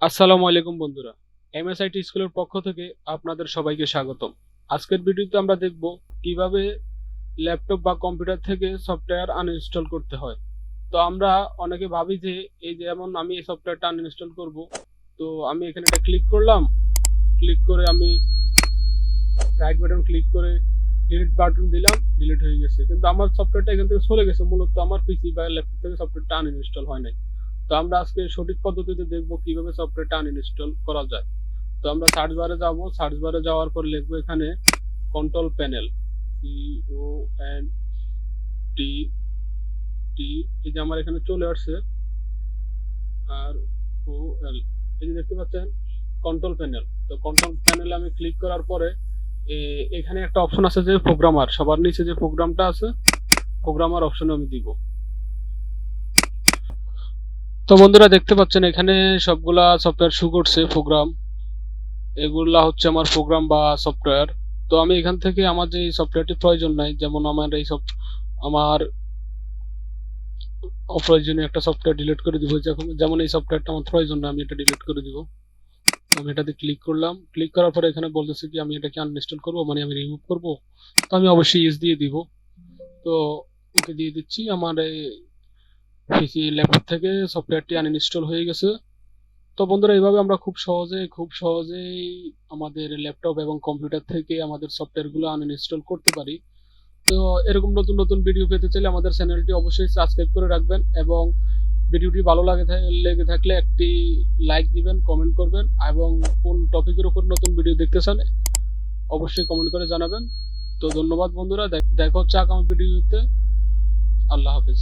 আসসালামু আলাইকুম বন্ধুরা, এমএসআইটি স্কুলের পক্ষ থেকে আপনাদের সবাইকে স্বাগতম। আজকের ভিডিওতে আমরা দেখব কিভাবে ল্যাপটপ বা কম্পিউটার থেকে সফটওয়্যার আনইনস্টল করতে হয়। তো আমরা অনেকে ভাবি যে এই যেমন আমি এই সফটওয়্যারটা আনইনস্টল করব, তো আমি এখানে একটা ক্লিক করলাম, ক্লিক করে আমি রাইট বাটন ক্লিক করে ডিলিট বাটন দিলাম, ডিলিট হয়ে গেছে। কিন্তু আমার সফটওয়্যারটা এখান থেকে চলে গেছে, মূলত আমার পিসি বা ল্যাপটপ থেকে সফটওয়্যারটা আনইনস্টল হয় নাই। তো আমরা আজকে সঠিক পদ্ধতিতে দেখব কিভাবে সফটওয়্যারটা আনইনস্টল করা যায়। তো আমরা সার্চ বারে যাব, সার্চ বারে যাওয়ার পর লিখবো এখানে কন্ট্রোল প্যানেল, CONTT। এই যে আমার এখানে চলে আসছে ROL, এই যে দেখতে পাচ্ছেন কন্ট্রোল প্যানেল। তো কন্ট্রোল প্যানেলে আমি ক্লিক করার পরে এখানে একটা অপশন আছে যে প্রোগ্রামার, সবার নিচে যে প্রোগ্রামটা আছে প্রোগ্রামার অপশনে আমি দিব। তো বন্ধুরা দেখতে পাচ্ছেন এখানে সবগুলা সফটওয়্যার শো করছে প্রোগ্রাম, এগুলা হচ্ছে আমার প্রোগ্রাম বা সফটওয়্যার। তো আমি এখান থেকে আমার যে সফটওয়্যারটি প্রয়োজন নাই, যেমন আমার আমার অপ্রয়োজনীয় একটা সফটওয়্যার ডিলিট করে দিব। যেমন এই সফটওয়্যারটা আমার প্রয়োজন না, আমি এটা ডিলিট করে দিব। আমি এটাতে ক্লিক করলাম, ক্লিক করার পরে এখানে বলতেছে কি আমি এটাকে আনইনস্টল করব, মানে আমি রিমুভ করব। তো আমি অবশ্যই ইয়েস দিয়ে দিব। তো ওকে দিয়ে দিচ্ছি। আমার এই পিসি ল্যাপটপ থেকে সফটওয়্যারটি আনইনস্টল হয়ে গেছে। তো বন্ধুরা এইভাবে আমরা খুব সহজেই আমাদের ল্যাপটপ এবং কম্পিউটার থেকে আমাদের সফটওয়্যারগুলো আনইনস্টল করতে পারি। তো এরকম নতুন নতুন ভিডিও পেতে চাইলে আমাদের চ্যানেলটি অবশ্যই সাবস্ক্রাইব করে রাখবেন, এবং ভিডিওটি ভালো লেগে থাকলে একটি লাইক দিবেন, কমেন্ট করবেন, এবং কোন টপিকের উপর নতুন ভিডিও দেখতে চান অবশ্যই কমেন্ট করে জানাবেন। তো ধন্যবাদ বন্ধুরা, দেখা হচ্ছে আগামী ভিডিওতে। আল্লাহ হাফেজ।